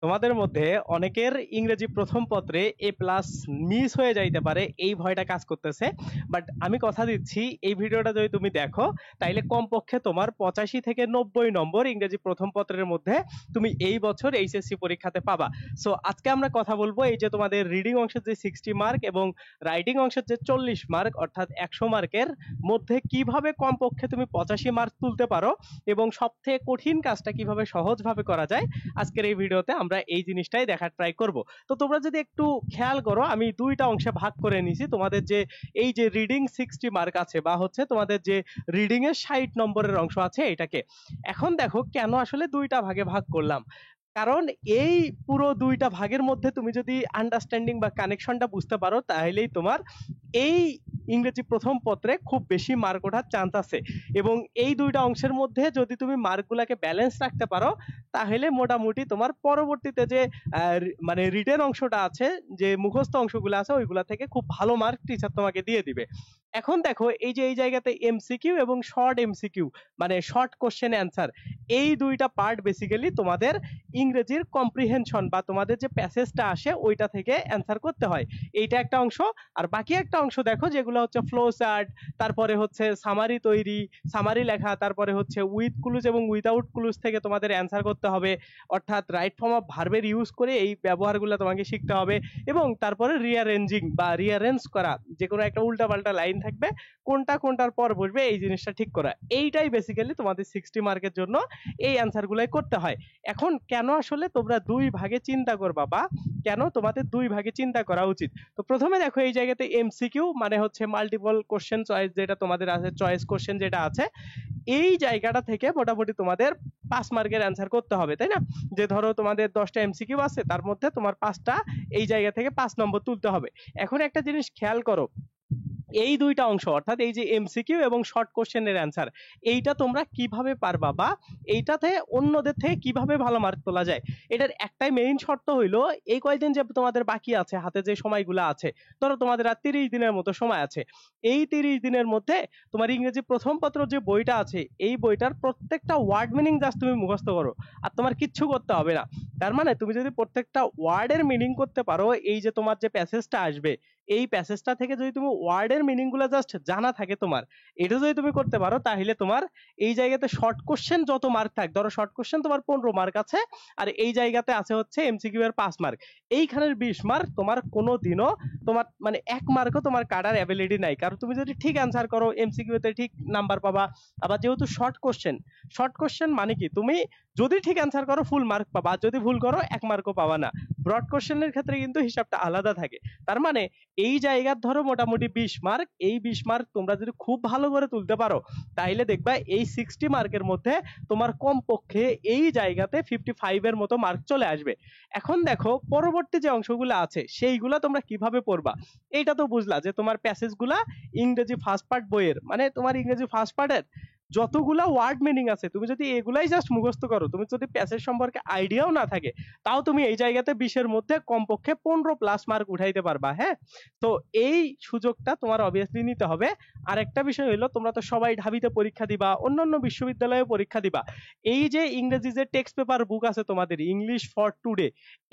তোমাদের মধ্যে অনেকের ইংরেজি প্রথম পত্রে এ প্লাস মিস হয়ে যাইতে পারে, এই ভয়টা কাজ করতেছে। বাট আমি কথা দিচ্ছি, এই ভিডিওটা যদি তুমি দেখো তাইলে কমপক্ষে তোমার 85 থেকে 90 নম্বর ইংরেজি প্রথম পত্রের মধ্যে তুমি এই বছর এইচএসসি পরীক্ষাতে পাবা। সো আজকে আমরা কথা বলবো এই যে তোমাদের রিডিং অংশের যে 60 মার্ক এবং রাইটিং অংশের যে 40 মার্ক অর্থাৎ 100 মার্কের মধ্যে কিভাবে কমপক্ষে তুমি 85 মার্ক তুলতে পারো এবং সবথেকে কঠিন কাজটা কিভাবে সহজভাবে করা যায়, আজকের এই ভিডিওতে আমরা এই জিনিসটাই দেখার ট্রাই করব। তো তোমরা যদি একটু খেয়াল করো, আমি দুইটা অংশে ভাগ করে নিয়েছি তোমাদের যে এই যে রিডিং 60 মার্ক আছে বা হচ্ছে তোমাদের যে রিডিং এর 60 নম্বরের অংশ আছে এটাকে। এখন দেখো কেন আসলে দুইটা ভাগে ভাগ করলাম, কারণ এই পুরো দুইটা ভাগের মধ্যে তুমি যদি আন্ডারস্ট্যান্ডিং বা কানেকশনটা বুঝতে পারো তাহলেই তোমার এই ইংরেজি প্রথম পত্রে খুব বেশি মার্ক ওঠার চান্স আছে। এবং এই দুইটা অংশের মধ্যে যদি তুমি মার্কগুলোকে ব্যালেন্স রাখতে পারো তাহলে মোটামুটি তোমার পরবর্তীতে যে মানে রিটেন অংশটা আছে, যে মুখস্থ অংশগুলো আছে, ওইগুলা থেকে খুব ভালো মার্ক টিচার তোমাকে দিয়ে দিবে। এখন দেখো এই যে এই জায়গাতে এমসিকিউ এবং শর্ট এমসিকিউ মানে শর্ট কোশ্চেন অ্যান্সার, এই দুইটা পার্ট বেসিক্যালি তোমাদের ইংরেজির কম্প্রিহেনশন বা তোমাদের যে প্যাসেজটা আসে ওইটা থেকে অ্যান্সার করতে হয়। এইটা একটা অংশ। আর বাকি একটা অংশ দেখো যেগুলো হচ্ছে ফ্লো চার্ট, তারপরে হচ্ছে সামারি তৈরি, সামারি লেখা, তারপরে হচ্ছে উইথ ক্লুজ এবং উইদাউট ক্লুজ থেকে তোমাদের অ্যান্সার করতে হবে, অর্থাৎ রাইট ফর্ম অফ ভার্বের ইউজ করে এই ব্যবহারগুলো তোমাকে শিখতে হবে। এবং তারপরে রিয়ারেঞ্জিং বা রিয়ারেঞ্জ করা, যে কোনো একটা উল্টাপাল্টা লাইন থাকবে, কোনটা কোনটার পর বসবে এই জিনিসটা ঠিক করা, এইটাই বেসিক্যালি তোমাদের 60 মার্কের জন্য এই অ্যান্সারগুলাই করতে হয়। এখন কেন আসলে তোমরা দুই ভাগে চিন্তা করবা বা কেন তোমাদের দুই ভাগে চিন্তা করা উচিত, তো প্রথমে দেখো এই জায়গাতে এমসিকিউ মানে হচ্ছে মাল্টিপল কোশ্চেন চয়েস, যেটা তোমাদের আছে চয়েস কোশ্চেন যেটা আছে, এই জায়গাটা থেকে মোটামুটি তোমাদের 5 মার্কের অ্যান্সার করতে হবে, তাই না? যে ধরো তোমাদের 10টা এমসিকিউ আছে, তার মধ্যে তোমার 5টা এই জায়গা থেকে 5 নম্বর তুলতে হবে। এখন একটা জিনিস খেয়াল করো, এই দুইটা অংশ অর্থাৎ এই যে এমসিকিউ এবং শর্ট কোশ্চেনের অ্যান্সার, এইটা তোমরা কিভাবে পারবা বা এইটাতে অন্যদের থেকে কিভাবে ভালো মার্ক তোলা যায়, এটার একটাই মেইন শর্ত হইলো এই কয়েকদিন যে তোমাদের বাকি আছে, হাতে যে সময়গুলো আছে, ধরো তোমাদের আর 30 দিনের মতো সময় আছে, এই 30 দিনের মধ্যে তোমার ইংরেজি প্রথম পত্র যে বইটা আছে এই বইটার প্রত্যেকটা ওয়ার্ড মিনিং জাস্ট তুমি মুখস্থ করো, আর তোমার কিচ্ছু করতে হবে না। তার মানে তুমি যদি প্রত্যেকটা ওয়ার্ডের মিনিং করতে পারো, এই যে তোমার যে প্যাসেজটা আসবে এই প্যাসেজটা থেকে যদি তুমি ওয়ার্ডের মিনিং গুলো জাস্ট জানা থাকে তোমার, এটা যদি তুমি করতে পারো তাহলে তোমার এই জায়গাতে শর্ট কোশ্চেন যত মার্ক থাক, ধরো শর্ট কোশ্চেন তোমার 15 মার্ক আছে আর এই জায়গাতে আছে হচ্ছে এমসিকিউ এর 5 মার্ক, এইখানের 20 মার্ক তোমার কোনো দিনও তোমার মানে 1 মার্কও তোমার কাটার অ্যাবিলিটি নাই, কারণ তুমি যদি ঠিক অ্যান্সার করো এমসিকিউ তে ঠিক নাম্বার পাবা। আবার যেহেতু শর্ট কোশ্চেন মানে কি, তুমি যদি ঠিক অ্যান্সার করো ফুল মার্ক পাবা, আর যদি ভুল করো 1 মার্কও পাবা না। ব্রড কোশ্চেনের ক্ষেত্রে কিন্তু হিসাবটা আলাদা থাকে। তার মানে এই জায়গার ধরো মোটামুটি 20 মার্ক, এই 20 মার্ক তোমরা যদি খুব ভালো করে তুলতে পারো তাহলে দেখবা এই 60 মার্কের মধ্যে তোমার কমপক্ষে এই জায়গাতে 55-এর মতো মার্ক চলে আসবে। এখন দেখো পরবর্তী যে অংশগুলো আছে সেইগুলা তোমরা কিভাবে পড়বা, এইটা তো বুঝলা যে তোমার প্যাসেজগুলা ইংরেজি ফার্স্ট পার্ট বইয়ের মানে তোমার ইংরেজি ফার্স্ট পার্টের যতগুলা ওয়ার্ড মিনিং আছে তুমি যদি এগুলাই জাস্ট মুখস্থ করো, তুমি যদি প্যাসেজ সম্পর্কে আইডিয়াও না থাকে, তাও তুমি এই জায়গাতে 20-এর মধ্যে কমপক্ষে 15+ মার্ক উঠাইতে পারবা। হ্যাঁ, তো এই সুযোগটা তোমার অবভিয়াসলি নিতে হবে। আর একটা বিষয় হলো, তোমরা তো সবাই ঢাবিতে পরীক্ষা দিবা, অন্যান্য বিশ্ববিদ্যালয়ে পরীক্ষা দিবা, এই যে ইংরেজি যে টেক্সট পেপার বুক আছে তোমাদের ইংলিশ ফর টুডে,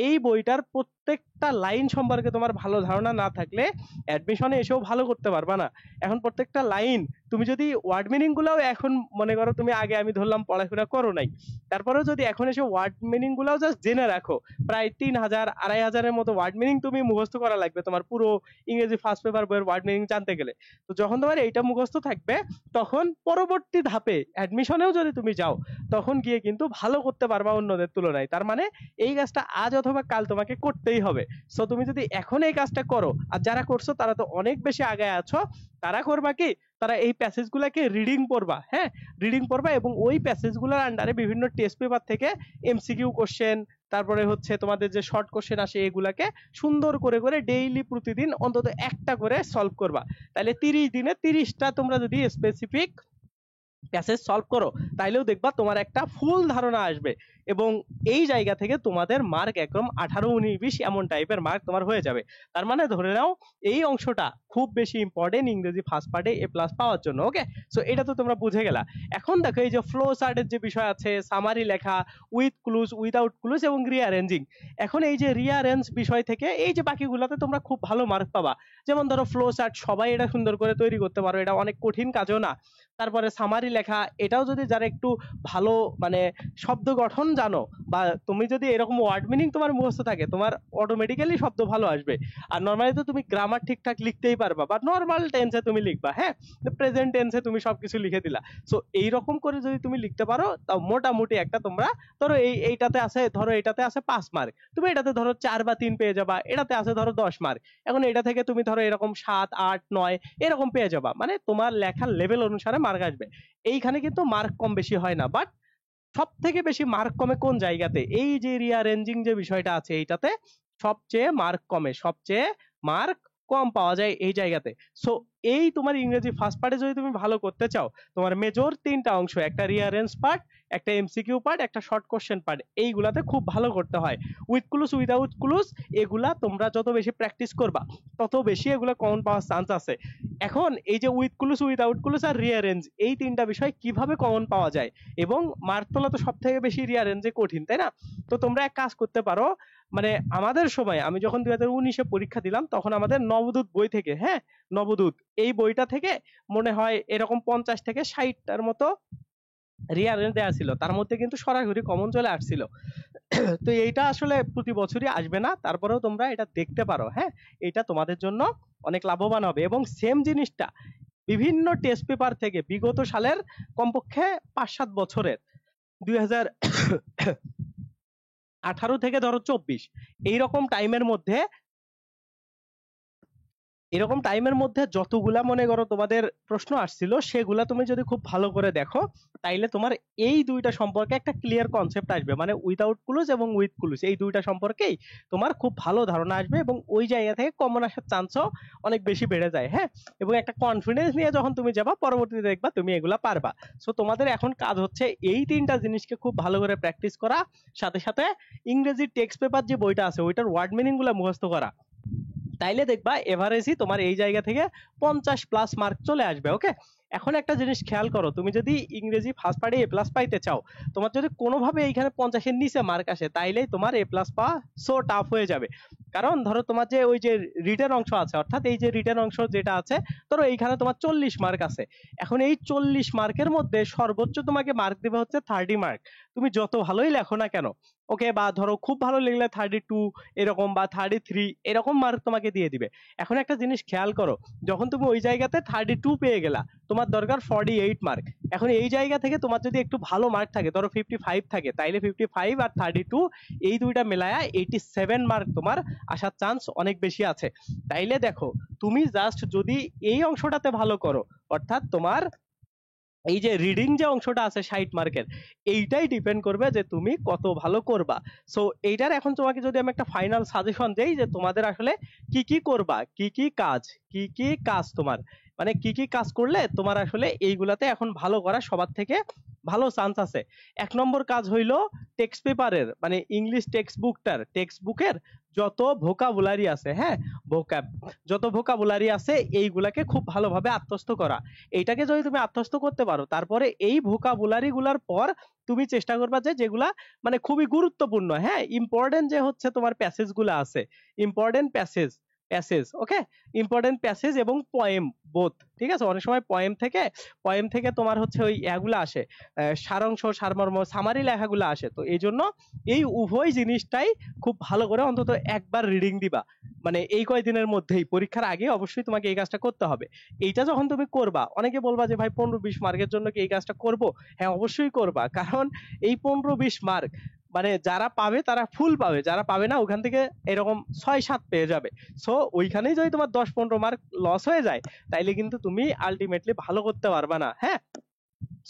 এই বইটার প্রত্যেকটা লাইন সম্পর্কে তোমার ভালো ধারণা না থাকলে অ্যাডমিশনে এসেও ভালো করতে পারবা না। এখন প্রত্যেকটা লাইন তুমি যদি ওয়ার্ড মিনিং গুলাও এখন মনে করো, তুমি আগে আমি ধরলাম পড়াশোনা করো নাই, তারপরেও যদি এখন এসে ওয়ার্ড মিনিং গুলাও জাস্ট জেনে রাখো, প্রায় 3000-2500-এর মতো ওয়ার্ড মিনিং তুমি মুখস্থ করা লাগবে তোমার পুরো ইংরেজি ফার্স্ট পেপার বইয়ের ওয়ার্ড মিনিং জানতে গেলে। তো যখন তোমার এইটা মুখস্থ থাকবে তখন পরবর্তী ধাপে অ্যাডমিশনেও যদি তুমি যাও তখন গিয়ে কিন্তু ভালো করতে পারবা অন্যদের তুলনায়। তার মানে এই কাজটা আজ অথবা কাল তোমাকে করতেই হবে। সো তুমি যদি এখন এই কাজটা করো, আর যারা করছো তারা তো অনেক বেশি আগায় আছো, তারা করবা কি, তারা এই প্যাসেজ গুলাকে রিডিং পড়বা। হ্যাঁ, রিডিং পড়বা এবং ওই প্যাসেজ গুলার আন্ডারে বিভিন্ন টেস্ট পেপার থেকে এমসিকিউ কোশ্চেন, তারপরে হচ্ছে তোমাদের যে শর্ট কোশ্চেন আসে এগুলাকে সুন্দর করে করে ডেইলি প্রতিদিন অন্তত একটা করে সলভ করবা। তাহলে 30 দিনে 30টা তোমরা যদি স্পেসিফিক প্যাসেজ সলভ করো তাইলেও দেখবা তোমার একটা ফুল ধারণা আসবে এবং এই জায়গা থেকে তোমাদের মার্ক একদম 18, 19, 20 এমন টাইপের মার্ক তোমার হয়ে যাবে। তার মানে ধরে নাও এই অংশটা খুব বেশি ইম্পর্টেন্ট ইংরেজি ফার্স্ট পার্টে এ প্লাস পাওয়ার জন্য। ওকে, সো এটা তো তোমরা বুঝে গেলা। এখন দেখো এই যে ফ্লো চার্টের যে বিষয় আছে, সামারি লেখা, উইথ ক্লুজ, উইদাউট ক্লুজ এবং রিঅ্যারেঞ্জিং। এখন এই যে রিঅ্যারেঞ্জ বিষয় থেকে এই যে বাকিগুলোতে তোমরা খুব ভালো মার্ক পাবা। যেমন ধরো ফ্লো চার্ট সবাই এটা সুন্দর করে তৈরি করতে পারো, এটা অনেক কঠিন কাজও না। তারপরে সামারি লেখা, এটাও যদি যারা একটু ভালো মানে শব্দ গঠন জানো, বা তুমি যদি এরকম ওয়ার্ড মিনিং তোমার মুখস্থ থাকে, তোমার অটোমেটিক্যালি শব্দ ভালো আসবে। আর নর্মালি তো তুমি গ্রামার ঠিকঠাক লিখতেই পারবা, বা নর্মাল টেন্সে তুমি লিখবা, হ্যাঁ, প্রেজেন্ট টেন্সে তুমি সবকিছু লিখে দিলা। সো এইরকম করে যদি তুমি লিখতে পারো, তাও মোটামুটি একটা তোমরা ধরো এইটাতে আছে, ধরো এটাতে আছে 5 মার্ক, তুমি এটাতে ধরো 4 বা 3 পেয়ে যাবা, এটাতে আছে ধরো 10 মার্ক, এখন এটা থেকে তুমি ধরো এরকম 7, 8, 9 এরকম পেয়ে যাবা। মানে তোমার লেখার লেভেল অনুসারে মার্ক আসবে। এইখানে কিন্তু মার্ক কম বেশি হয় না, বাট সব থেকে বেশি মার্ক কমে কোন জায়গাতে, এই যে রিঅ্যারেঞ্জিং যে বিষয়টা আছে এইটাতে সবচেয়ে মার্ক কমে, সবচেয়ে মার্ক কম পাওয়া যায় এই জায়গাতে। সো এই তোমার ইংরেজি ফার্স্ট পার্টে যদি তুমি ভালো করতে চাও, তোমার মেজর 3টা অংশ, একটা রিঅ্যারেঞ্জ পার্ট, একটা এমসিকিউ পার্ট, একটা শর্ট কোশ্চেন পার্ট, এইগুলাতে খুব ভালো করতে হয়। উইথ ক্লুজ, উইদাউট ক্লুজ, এগুলা তোমরা যত বেশি প্র্যাকটিস করবা তত বেশি এগুলা কমন পাওয়ার চান্স আছে। এখন এই যে উইথ ক্লুজ, উইদাউট ক্লুজ আর রিঅ্যারেঞ্জ, এই 3টা বিষয় কিভাবে কমন পাওয়া যায়, এবং মার্ক তোলা তো সব থেকে বেশি রিঅ্যারেঞ্জে কঠিন, তাই না? তো তোমরা এক কাজ করতে পারো, মানে আমাদের সময় আমি যখন 2019-এ পরীক্ষা দিলাম, তখন আমাদের নবদূত বই থেকে, হ্যাঁ, নবদূত এই বইটা থেকে মনে হয় এরকম 50 থেকে 60টার মতো রিঅ্যারেঞ্জ দেওয়া ছিল, তার মধ্যে কিন্তু সরাসরি কমন চলে আসছিল। তো এইটা আসলে প্রতি বছরই আসবে না, তারপরেও তোমরা এটা দেখতে পারো, হ্যাঁ, এটা তোমাদের জন্য অনেক লাভবান হবে। এবং সেম জিনিসটা বিভিন্ন টেস্ট পেপার থেকে বিগত সালের কমপক্ষে 5-7 বছরের 2018 থেকে ধরো 24 এইরকম টাইমের মধ্যে, এরকম টাইমের মধ্যে যতগুলা মনে করো তোমাদের প্রশ্ন আসছিল, সেগুলা তুমি যদি খুব ভালো করে দেখো, তাইলে তোমার এই দুইটা সম্পর্কে একটা ক্লিয়ার কনসেপ্ট আসবে। মানে উইদাউট ক্লুজ এবং উইথ ক্লুজ, এই দুইটা সম্পর্কেই তোমার খুব ভালো ধারণা আসবে, এবং ওই জায়গা থেকে কমন আসার চান্সও অনেক বেশি বেড়ে যায়, হ্যাঁ। এবং একটা কনফিডেন্স নিয়ে যখন তুমি যাবা, পরবর্তীতে দেখবা তুমি এগুলা পারবা। সো তোমাদের এখন কাজ হচ্ছে এই 3টা জিনিসকে খুব ভালো করে প্র্যাকটিস করা, সাথে সাথে ইংরেজি টেক্সট পেপার যে বইটা আছে ওইটার ওয়ার্ড মিনিং গুলা মুখস্থ করা। তাইলে দেখবা এভারেজই তোমার এই জায়গা থেকে 50+ মার্ক চলে আসবে। ওকে, এখন একটা জিনিস খেয়াল করো, তুমি যদি ইংরেজি ফার্স্ট পার্টে এ প্লাস পাইতে চাও, তোমার যদি কোনোভাবে এইখানে 50-এর নিচে মার্ক আসে, তাইলেই তোমার এ প্লাস পাওয়া সো টাফ হয়ে যাবে। কারণ ধরো তোমার যে ওই যে রিটেন অংশ আছে, অর্থাৎ এই যে রিটেন অংশ যেটা আছে, ধরো এইখানে তোমার 40 মার্ক আছে। এখন এই 40 মার্কের মধ্যে সর্বোচ্চ তোমাকে মার্ক দেবে হচ্ছে 30 মার্ক, তুমি যত ভালোই লেখো না কেন। ওকে, বা ধরো খুব ভালো লিখলে 32 এরকম, বা 33 এরকম মার্ক তোমাকে দিয়ে দিবে। এখন একটা জিনিস খেয়াল করো, যখন তুমি ওই জায়গাতে 32 পেয়ে গেলা, তোমার দরকার 48 মার্ক। এখন এই জায়গা থেকে তোমার যদি একটু ভালো মার্ক থাকে, ধরো 55 থাকে, তাইলে 55 আর 32 এই দুইটা মেলায়া 87 মার্ক তোমার আসার চান্স অনেক বেশি আছে। তাইলে দেখো, তুমি জাস্ট যদি এই অংশটাতে ভালো করো, অর্থাৎ তোমার এই যে রিডিং যে অংশটা আছে 60 মার্কের, এইটাই ডিপেন্ড করবে যে তুমি কত ভালো করবা। সো এইটার এখন তোমাকে যদি আমি একটা ফাইনাল সাজেশন দেই, যে তোমাদের আসলে কি কি করবা, কি কি কাজ তোমার, মানে কি কি কাজ করলে তোমার আসলে এইগুলাতে এখন ভালো করা সবার থেকে ভালো চান্স আছে। 1 নম্বর কাজ হইলো টেক্সট পেপারের, মানে ইংলিশ টেক্সট বুকের যত ভোকাবুলারি আছে, হ্যাঁ, ভোকাব, যত ভোকাবুলারি আছে এইগুলাকে খুব ভালোভাবে আত্মস্থ করা। এইটাকে যদি তুমি আত্মস্থ করতে পারো, তারপরে এই ভোকাবুলারি গুলার পর তুমি চেষ্টা করবা যে যেগুলা মানে খুবই গুরুত্বপূর্ণ, হ্যাঁ, ইম্পর্টেন্ট যে হচ্ছে তোমার প্যাসেজ গুলা আছে, ইম্পর্টেন্ট প্যাসেজ, ওকে, ইম্পর্টেন্ট প্যাসেজ এবং পয়েম বোথ, ঠিক আছে। অনেক সময় পয়েম থেকে তোমার হচ্ছে ওই এগুলা আসে, সারাংশ, সারমর্ম, সামারি লেখাগুলো আসে। তো এই জন্য এই উভয় জিনিসটাই খুব ভালো করে অন্তত একবার রিডিং দিবা, মানে এই কয়দিনের মধ্যেই, পরীক্ষার আগে অবশ্যই তোমাকে এই কাজটা করতে হবে। এইটা যখন তুমি করবা, অনেকে বলবা যে ভাই 15-20 মার্কের জন্য কি এই কাজটা করব? হ্যাঁ, অবশ্যই করবা, কারণ এই 15-20 মার্ক মানে যারা পাবে তারা ফুল পাবে, যারা পাবে না ওখান থেকে এরকম 6-7 পেয়ে যাবে। সো ওইখানেই যদি তোমার 10-15 মার্ক লস হয়ে যায়, তাইলে কিন্তু তুমি আলটিমেটলি ভালো করতে পারবা না, হ্যাঁ।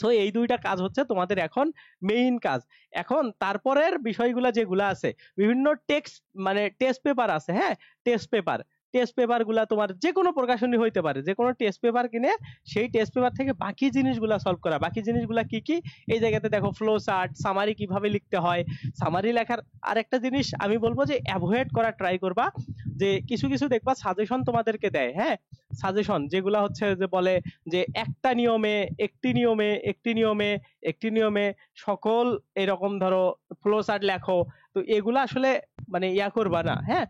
সো এই দুইটা কাজ হচ্ছে তোমাদের এখন মেইন কাজ। এখন তারপরের বিষয়গুলা যেগুলা আছে, বিভিন্ন টেক্সট মানে টেস্ট পেপার আছে, হ্যাঁ, টেস্ট পেপার টেস্ট পেপার গুলা তোমার যে কোনো প্রকাশনী হইতে পারে, যে কোনো টেস্ট পেপার কিনে সেই টেস্ট পেপার থেকে বাকি জিনিসগুলা সলভ করা। বাকি জিনিসগুলা কি কি, এই জায়গাতে দেখো ফ্লো চার্ট, সামারি কিভাবে লিখতে হয়। সামারি লেখার আরেকটা জিনিস আমি বলবো যে অ্যাভয়েড করা ট্রাই করবা, যে কিছু কিছু দেখবা সাজেশন তোমাদেরকে দেয়, হ্যাঁ, সাজেশন যেগুলা হচ্ছে যে বলে যে একটা নিয়মে একটি নিয়মে একটি নিয়মে একটি নিয়মে সকল এরকম ধরো ফ্লো চার্ট লেখো। তো এগুলা আসলে মানে ইয়া করবা না, হ্যাঁ,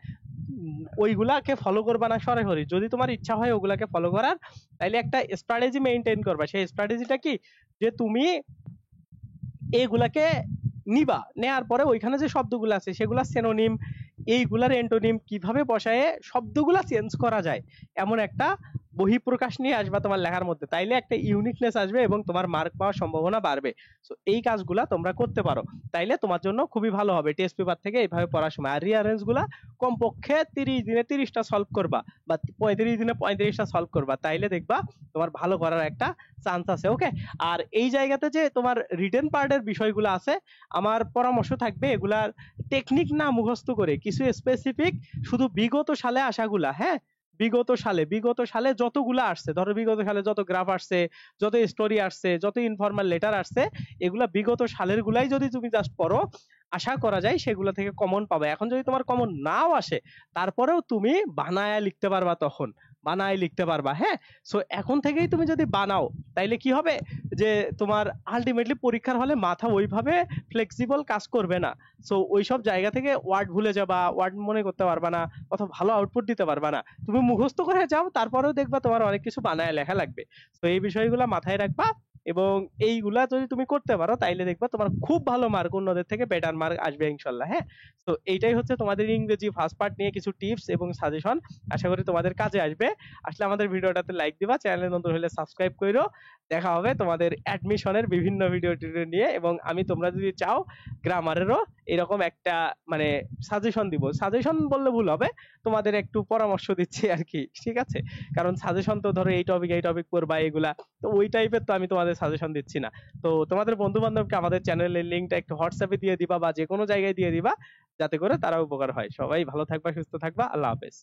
ওইগুলাকে ফলো করবা না সরাসরি। যদি তোমার ইচ্ছা হয় ওগুলাকে ফলো করার, তাইলে একটা স্ট্র্যাটেজি মেইনটেইন করবা। সেই স্ট্র্যাটেজিটা কি, যে তুমি এগুলাকে নিবা, নেয়ার পরে ওইখানে যে শব্দগুলো আছে সেগুলা সিনোনিম, এইগুলার এন্টোনিম কিভাবে বসায়ে শব্দগুলা চেঞ্জ করা যায় এমন একটা বহিঃপ্রকাশ নিয়ে আসবা তোমার লেখার মধ্যে। তাইলে একটা ইউনিকনেস আসবে এবং তোমার মার্ক পাওয়ার সম্ভাবনা বাড়বে। সো এই কাজগুলা তোমরা করতে পারো, তাইলে তোমার জন্য খুবই ভালো হবে টেস্ট পেপার থেকে এইভাবে পড়ার সময়। আর রিয়ারেঞ্জ গুলা কমপক্ষে 30 দিনে 30টা সলভ করবা, বা 35 দিনে 35টা সলভ করবা, তাইলে দেখবা তোমার ভালো করার একটা চান্স আছে। ওকে, আর এই জায়গাতে যে তোমার রিটেন পার্টের বিষয়গুলো আছে, আমার পরামর্শ থাকবে এগুলার টেকনিক না মুখস্থ করে কিছু স্পেসিফিক শুধু বিগত সালে আসাগুলা, হ্যাঁ, বিগত সালে যতগুলা আসছে, ধরো বিগত সালে যত গ্রাফ আসছে, যত স্টোরি আসছে, যত ইনফরমাল লেটার আসছে, এগুলা বিগত সালের গুলাই যদি তুমি জাস্ট পড়ো, আশা করা যায় সেগুলো থেকে কমন পাবে। এখন যদি তোমার কমন নাও আসে, তারপরেও তুমি বানায়া লিখতে পারবা, তখন বানায় লিখতে পারবা, হ্যাঁ। সো এখন থেকেই তুমি যদি বানাও, তাইলে কি হবে, যে তোমার আলটিমেটলি পরীক্ষার হলে মাথা ওইভাবে ফ্লেক্সিবল কাজ করবে না। সো ওইসব জায়গা থেকে ওয়ার্ড ভুলে যাবা, ওয়ার্ড মনে করতে পারবা না, অথবা ভালো আউটপুট দিতে পারবা না। তুমি মুখস্থ করে যাও, তারপরেও দেখবা তোমার অনেক কিছু বানায় লেখা লাগবে। তো এই বিষয়গুলো মাথায় রাখবা, এবং এইগুলা যদি তুমি করতে পারো, তাইলে দেখবা তোমার খুব ভালো মার্ক, অন্যদের থেকে বেটার মার্ক আসবে ইনশাল্লাহ, হ্যাঁ। তো এইটাই হচ্ছে তোমাদের ইংরেজি ফার্স্ট পার্ট নিয়ে কিছু টিপস এবং সাজেশন। আশা করি তোমাদের কাজে আসবে। আসলে আমাদের ভিডিওটাতে লাইক দিবা, চ্যানেলে নতুন হলে সাবস্ক্রাইব করো। দেখা হবে তোমাদের অ্যাডমিশনের বিভিন্ন ভিডিও টিডিও নিয়ে। এবং আমি, তোমরা যদি চাও গ্রামারেরও এরকম একটা মানে সাজেশন দিব, সাজেশন বললে ভুল হবে, তোমাদের একটু পরামর্শ দিচ্ছি আর কি, ঠিক আছে। কারণ সাজেশন তো ধরো এই টপিক পড়বা এগুলা, তো ওই টাইপের তো আমি তোমাদের সাজেশন দিচ্ছি না। তো তোমাদের বন্ধু বান্ধবকে আমাদের চ্যানেলের লিঙ্কটা একটু হোয়াটসঅ্যাপে দিয়ে দিবা, বা যে কোনো জায়গায় দিয়ে দিবা, যাতে করে তারা উপকার হয়। সবাই ভালো থাকবা, সুস্থ থাকবা, আল্লাহ হাফেজ।